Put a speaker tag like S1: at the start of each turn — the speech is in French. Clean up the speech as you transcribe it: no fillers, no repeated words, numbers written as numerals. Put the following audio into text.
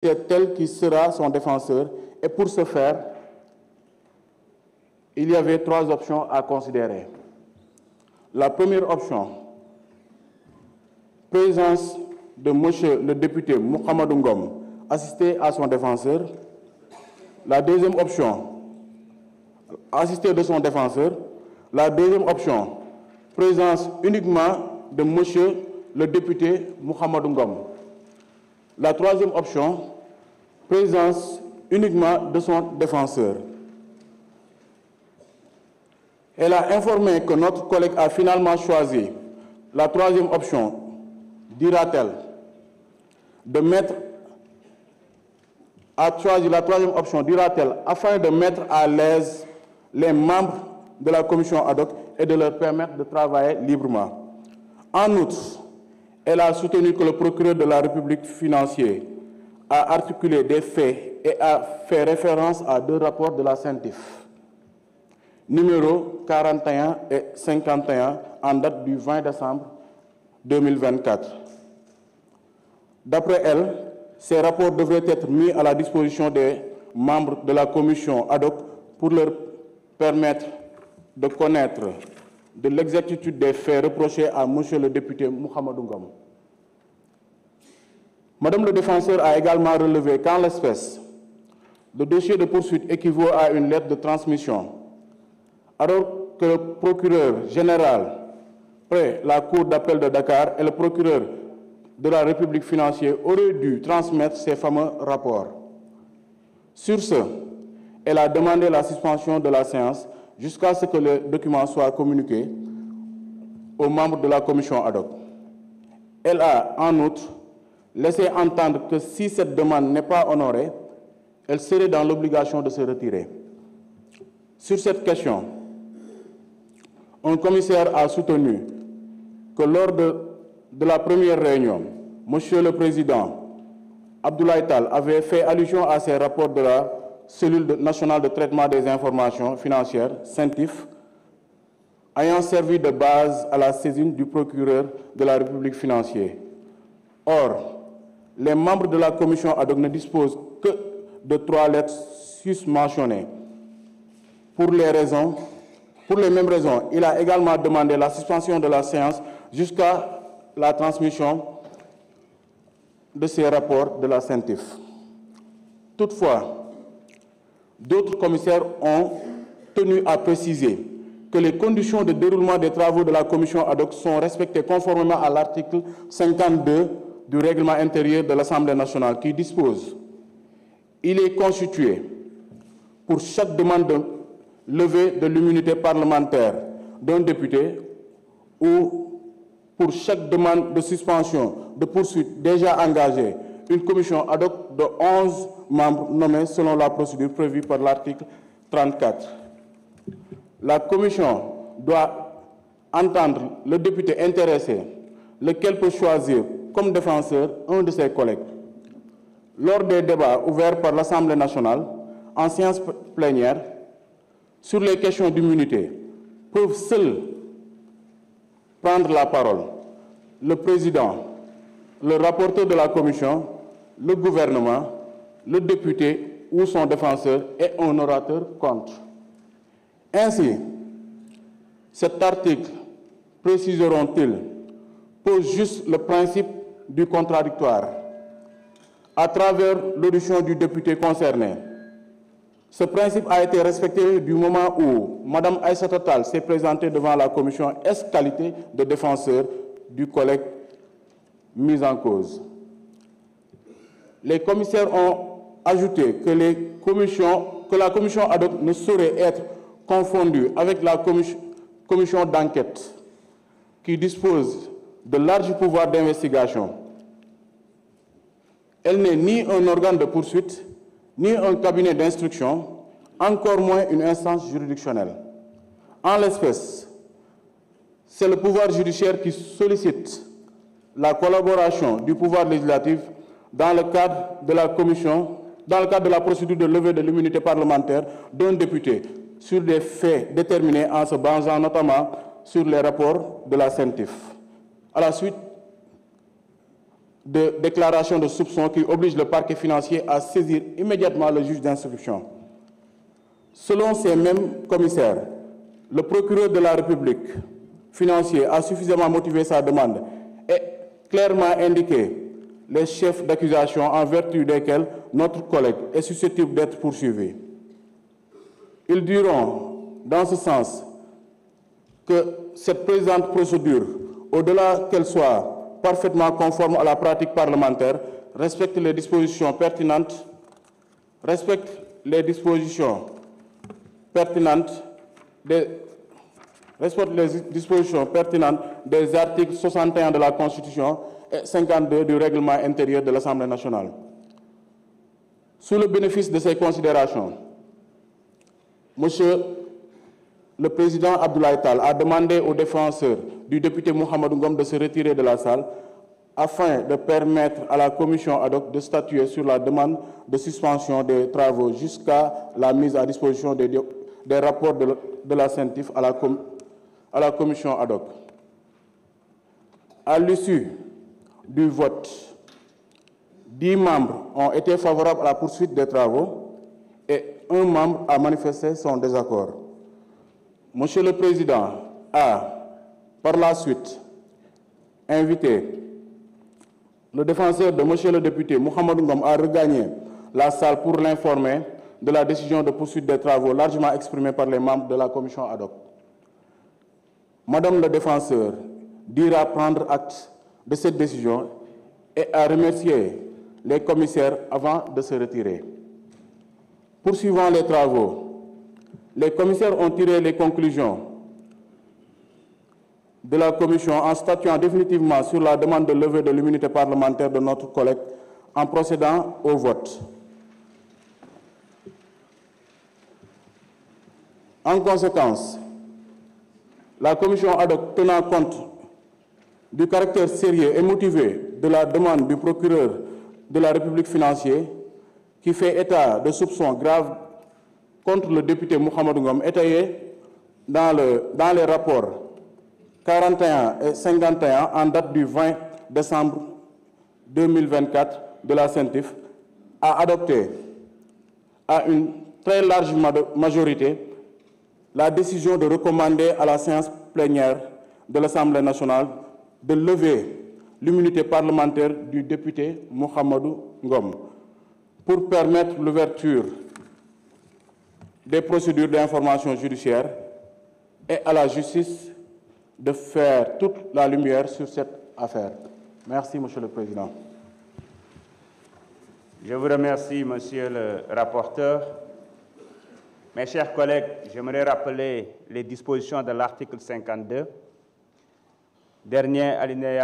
S1: c'est tel qui sera son défenseur. Et pour ce faire, il y avait 3 options à considérer. La première option, présence de monsieur le député Mohamedou Ngom, assisté à son défenseur. La deuxième option, assisté de son défenseur. La deuxième option, présence uniquement de monsieur le député Mohamedou Ngom. La troisième option, présence uniquement de son défenseur. Elle a informé que notre collègue a finalement choisi la troisième option, dira-t-elle, de mettre a choisi la troisième option, dira-t-elle, afin de mettre à l'aise les membres de la commission ad hoc et de leur permettre de travailler librement. En outre, elle a soutenu que le procureur de la République financier a articulé des faits et a fait référence à 2 rapports de la CENTIF, numéro 41 et 51, en date du 20 décembre 2024. D'après elle, ces rapports devraient être mis à la disposition des membres de la commission ad hoc pour leur permettre de connaître de l'exactitude des faits reprochés à M. le député Mohamedou Ngom. Madame le défenseur a également relevé qu'en l'espèce, le dossier de poursuite équivaut à une lettre de transmission, alors que le procureur général près la Cour d'appel de Dakar et le procureur de la République financière auraient dû transmettre ces fameux rapports. Sur ce, elle a demandé la suspension de la séance jusqu'à ce que le document soit communiqué aux membres de la commission ad hoc. Elle a, en outre, laissé entendre que si cette demande n'est pas honorée, elle serait dans l'obligation de se retirer. Sur cette question, un commissaire a soutenu que lors de la première réunion, Monsieur le Président Abdoulaye Tall avait fait allusion à ces rapports de la Cellule nationale de traitement des informations financières, CENTIF, ayant servi de base à la saisine du procureur de la République financière. Or, les membres de la commission ad hoc ne disposent que de 3 lettres susmentionnées. Pour les mêmes raisons, il a également demandé la suspension de la séance jusqu'à la transmission de ces rapports de la CENTIF. Toutefois, d'autres commissaires ont tenu à préciser que les conditions de déroulement des travaux de la commission ad hoc sont respectées conformément à l'article 52 du règlement intérieur de l'Assemblée nationale qui dispose: il est constitué pour chaque demande de levée de l'immunité parlementaire d'un député ou pour chaque demande de suspension de poursuite déjà engagée, une commission ad hoc de 11 membres nommés selon la procédure prévue par l'article 34. La commission doit entendre le député intéressé, lequel peut choisir comme défenseur un de ses collègues. Lors des débats ouverts par l'Assemblée nationale en séance plénière sur les questions d'immunité, peuvent seuls prendre la parole le président, le rapporteur de la commission, le gouvernement, le député ou son défenseur et un orateur contre. Ainsi, cet article, préciseront-ils, pose juste le principe du contradictoire à travers l'audition du député concerné. Ce principe a été respecté du moment où Mme Aïssata Tall s'est présentée devant la commission qualité de défenseur du collègue mis en cause. Les commissaires ont ajouté que la commission ad hoc ne saurait être confondue avec la commission d'enquête qui dispose de larges pouvoirs d'investigation. Elle n'est ni un organe de poursuite, ni un cabinet d'instruction, encore moins une instance juridictionnelle. En l'espèce, c'est le pouvoir judiciaire qui sollicite la collaboration du pouvoir législatif dans le cadre de la procédure de levée de l'immunité parlementaire d'un député sur des faits déterminés en se basant notamment sur les rapports de la CENTIF. À la suite de déclaration de soupçon qui oblige le parquet financier à saisir immédiatement le juge d'instruction. Selon ces mêmes commissaires, le procureur de la République financier a suffisamment motivé sa demande et clairement indiqué les chefs d'accusation en vertu desquels notre collègue est susceptible d'être poursuivi. Ils diront, dans ce sens, que cette présente procédure, au-delà qu'elle soit parfaitement conforme à la pratique parlementaire, respecte les dispositions pertinentes des articles 61 de la Constitution et 52 du règlement intérieur de l'Assemblée nationale. Sous le bénéfice de ces considérations, Monsieur le Président Abdoulaye Tall a demandé au défenseur du député Mouhamadou Ngom de se retirer de la salle afin de permettre à la commission ad hoc de statuer sur la demande de suspension des travaux jusqu'à la mise à disposition des rapports de la CENTIF à la commission ad hoc. À l'issue du vote, 10 membres ont été favorables à la poursuite des travaux et un membre a manifesté son désaccord. Monsieur le Président a, par la suite, invité le défenseur de Monsieur le député Mouhamadou Ngom à regagner la salle pour l'informer de la décision de poursuite des travaux largement exprimée par les membres de la commission ad hoc. Madame le défenseur dira prendre acte de cette décision et à remercier les commissaires avant de se retirer. Poursuivant les travaux, les commissaires ont tiré les conclusions de la commission en statuant définitivement sur la demande de levée de l'immunité parlementaire de notre collègue en procédant au vote. En conséquence, la commission ad hoc, tenant compte du caractère sérieux et motivé de la demande du procureur de la République financier qui fait état de soupçons graves contre le député Mouhamadou Ngom étayé dans les rapports 41 et 51 en date du 20 décembre 2024 de la CENTIF, a adopté à une très large majorité la décision de recommander à la séance plénière de l'Assemblée nationale de lever l'immunité parlementaire du député Mouhamadou Ngom pour permettre l'ouverture des procédures d'information judiciaire et à la justice de faire toute la lumière sur cette affaire. Merci, Monsieur le Président.
S2: Je vous remercie, Monsieur le rapporteur. Mes chers collègues, j'aimerais rappeler les dispositions de l'article 52, dernier alinéa